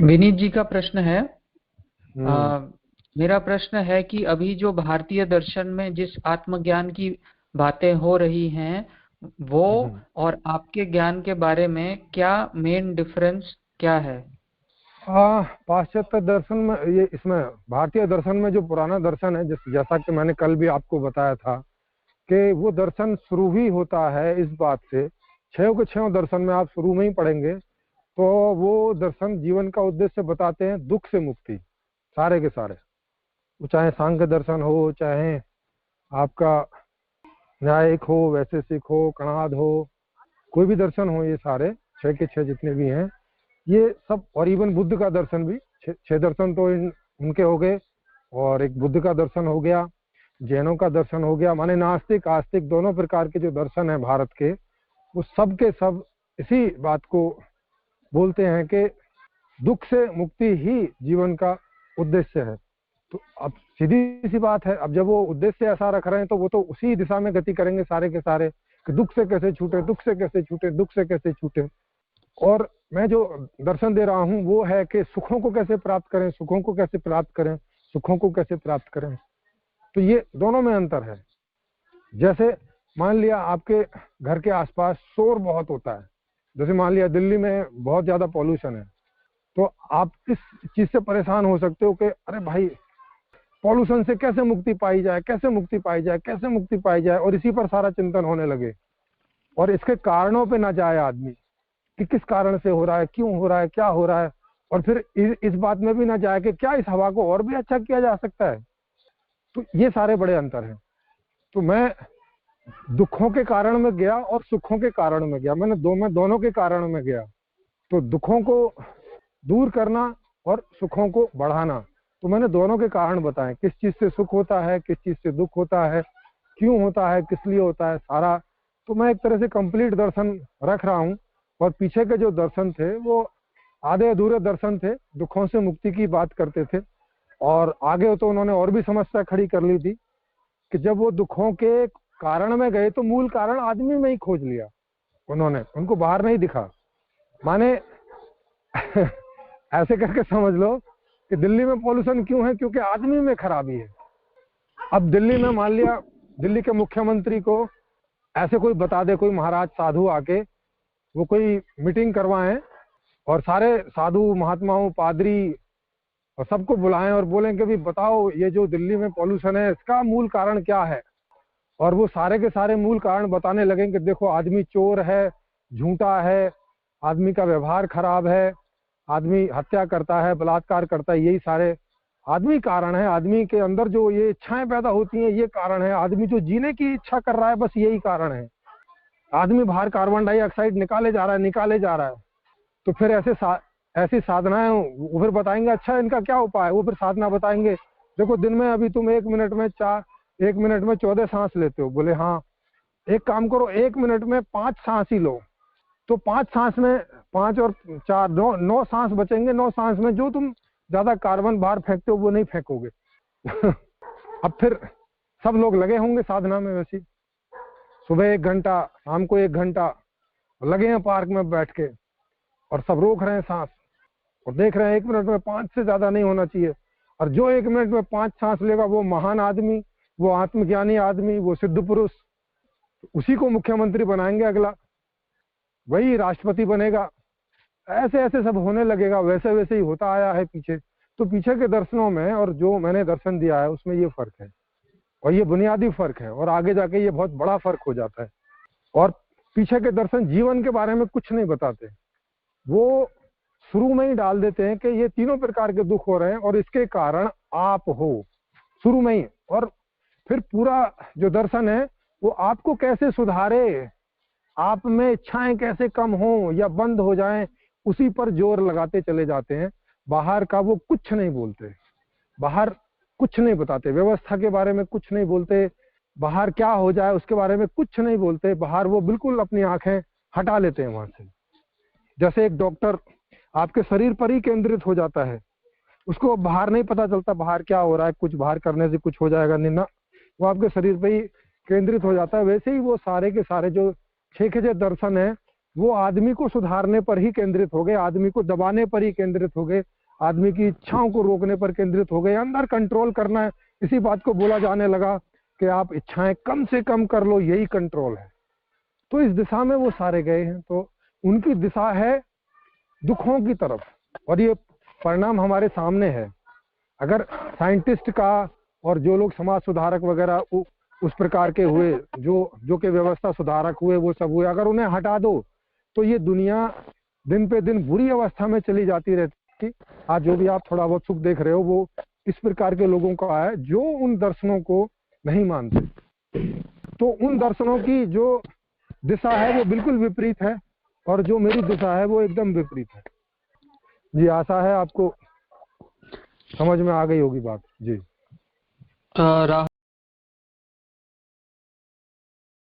विनीत जी का प्रश्न है। हम्म। आ, मेरा प्रश्न है कि अभी जो भारतीय दर्शन में जिस आत्मज्ञान की बातें हो रही हैं वो हम्म। और आपके ज्ञान के बारे में क्या मेन डिफरेंस क्या है? पाश्चात्य दर्शन में ये इसमें भारतीय दर्शन में जो पुराना दर्शन है, जैसा कि मैंने कल भी आपको बताया था कि वो दर्शन शुरू ही होता है इस बात से। छयों के छयों दर्शन में आप शुरू में ही पढ़ेंगे तो वो दर्शन जीवन का उद्देश्य बताते हैं, दुख से मुक्ति। सारे के सारे, वो चाहे सांख्य दर्शन हो, चाहे आपका न्यायिक हो, वैशेषिक हो, कणाद हो, कोई भी दर्शन हो, ये सारे छह के छह जितने भी हैं ये सब, और इवन बुद्ध का दर्शन भी, छह दर्शन तो उनके हो गए। और एक बुद्ध का दर्शन हो गया, जैनों का दर्शन हो गया, माने नास्तिक आस्तिक दोनों प्रकार के जो दर्शन है भारत के, वो सब के सब इसी बात को बोलते हैं कि दुख से मुक्ति ही जीवन का उद्देश्य है। तो अब सीधी सी बात है, अब जब वो उद्देश्य ऐसा रख रहे हैं तो वो तो उसी दिशा में गति करेंगे सारे के सारे कि दुख से कैसे छूटे, दुख से कैसे छूटे, दुख से कैसे छूटे। और मैं जो दर्शन दे रहा हूँ वो है कि सुखों को कैसे प्राप्त करें, सुखों को कैसे प्राप्त करें, सुखों को कैसे प्राप्त करें। तो ये दोनों में अंतर है। जैसे मान लिया आपके घर के आसपास शोर बहुत होता है, जैसे मान लिया दिल्ली में बहुत ज्यादा पॉल्यूशन है, तो आप इस चीज से परेशान हो सकते हो कि अरे भाई, पॉल्यूशन से कैसे मुक्ति पाई जाए, कैसे मुक्ति पाई जाए, कैसे मुक्ति पाई जाए, और इसी पर सारा चिंतन होने लगे और इसके कारणों पे ना जाए आदमी कि किस कारण से हो रहा है, क्यों हो रहा है, क्या हो रहा है। और फिर इस बात में भी ना जाए कि क्या इस हवा को और भी अच्छा किया जा सकता है। तो ये सारे बड़े अंतर हैं। तो मैं दुखों के कारण में गया और सुखों के कारण में गया, मैं दोनों के कारण में गया। तो दुखों को दूर करना और सुखों को बढ़ाना, तो मैंने दोनों के कारण बताए, किस चीज से सुख होता है, किस चीज से दुख होता है, क्यों होता है, किस लिए होता है, सारा। तो मैं एक तरह से कंप्लीट दर्शन रख रहा हूँ। और पीछे के जो दर्शन थे वो आधे अधूरे दर्शन थे, दुखों से मुक्ति की बात करते थे। और आगे तो उन्होंने और भी समस्या खड़ी कर ली थी कि जब वो दुखों के कारण में गए तो मूल कारण आदमी में ही खोज लिया उन्होंने, उनको बाहर नहीं दिखा। माने ऐसे करके समझ लो कि दिल्ली में पॉल्यूशन क्यों है, क्योंकि आदमी में खराबी है। अब दिल्ली में मान लिया दिल्ली के मुख्यमंत्री को ऐसे कोई बता दे, कोई महाराज साधु आके वो कोई मीटिंग करवाएं और सारे साधु महात्माओं पादरी और सबको बुलाएं और बोलें कि भी बताओ ये जो दिल्ली में पॉल्यूशन है इसका मूल कारण क्या है। और वो सारे के सारे मूल कारण बताने लगें कि देखो आदमी चोर है, झूठा है, आदमी का व्यवहार खराब है, आदमी हत्या करता है, बलात्कार करता है, यही सारे आदमी कारण है। आदमी के अंदर जो ये इच्छाएं पैदा होती हैं ये कारण है। आदमी जो जीने की इच्छा कर रहा है बस यही कारण है। आदमी बाहर कार्बन डाइऑक्साइड निकाले जा रहा है, निकाले जा रहा है। तो फिर ऐसी साधनाएं वो फिर बताएंगे अच्छा इनका क्या उपाय है। वो फिर साधना बताएंगे, देखो दिन में अभी तुम 1 मिनट में 14 सांस लेते हो, बोले हाँ। एक काम करो, 1 मिनट में 5 सांस ही लो, तो 5 सांस में 5 और 4 9 सांस बचेंगे। 9 सांस में जो तुम ज्यादा कार्बन बाहर फेंकते हो वो नहीं फेंकोगे। अब फिर सब लोग लगे होंगे साधना में वैसी, सुबह 1 घंटा, शाम को 1 घंटा लगे हैं पार्क में बैठ के और सब रोक रहे हैं सांस और देख रहे हैं 1 मिनट में 5 से ज्यादा नहीं होना चाहिए। और जो 1 मिनट में 5 सांस लेगा वो महान आदमी, वो आत्मज्ञानी आदमी, वो सिद्ध पुरुष, उसी को मुख्यमंत्री बनाएंगे अगला, वही राष्ट्रपति बनेगा। ऐसे ऐसे सब होने लगेगा, वैसे वैसे ही होता आया है पीछे। तो पीछे के दर्शनों में और जो मैंने दर्शन दिया है उसमें ये फर्क है, और ये बुनियादी फर्क है, और आगे जाके ये बहुत बड़ा फर्क हो जाता है। और पीछे के दर्शन जीवन के बारे में कुछ नहीं बताते, वो शुरू में ही डाल देते हैं कि ये तीनों प्रकार के दुख हो रहे हैं और इसके कारण आप हो, शुरू में ही। और फिर पूरा जो दर्शन है वो आपको कैसे सुधारे, आप में इच्छाएं कैसे कम हो या बंद हो जाएं, उसी पर जोर लगाते चले जाते हैं। बाहर का वो कुछ नहीं बोलते, बाहर कुछ नहीं बताते, व्यवस्था के बारे में कुछ नहीं बोलते, बाहर क्या हो जाए उसके बारे में कुछ नहीं बोलते। बाहर वो बिल्कुल अपनी आंखें हटा लेते हैं वहां से। जैसे एक डॉक्टर आपके शरीर पर ही केंद्रित हो जाता है, उसको बाहर नहीं पता चलता बाहर क्या हो रहा है, कुछ बाहर करने से कुछ हो जाएगा नहीं ना, वो आपके शरीर पर ही केंद्रित हो जाता है। वैसे ही वो सारे के सारे जो छह के दर्शन है वो आदमी को सुधारने पर ही केंद्रित हो गए, आदमी को दबाने पर ही केंद्रित हो गए, आदमी की इच्छाओं को रोकने पर केंद्रित हो गए, अंदर कंट्रोल करना है। इसी बात को बोला जाने लगा कि आप इच्छाएं कम से कम कर लो, यही कंट्रोल है। तो इस दिशा में वो सारे गए हैं। तो उनकी दिशा है दुखों की तरफ, और ये परिणाम हमारे सामने है। अगर साइंटिस्ट का और जो लोग समाज सुधारक वगैरह उस प्रकार के हुए, जो के व्यवस्था सुधारक हुए, वो सब हुए, अगर उन्हें हटा दो तो ये दुनिया दिन पे दिन बुरी अवस्था में चली जाती रहती। आज जो भी आप थोड़ा बहुत सुख देख रहे हो वो इस प्रकार के लोगों का है जो उन दर्शनों को नहीं मानते। तो उन दर्शनों की जो दिशा है वो बिल्कुल विपरीत है, और जो मेरी दिशा है वो एकदम विपरीत है। जी, आशा है आपको समझ में आ गई होगी बात। जी राहुल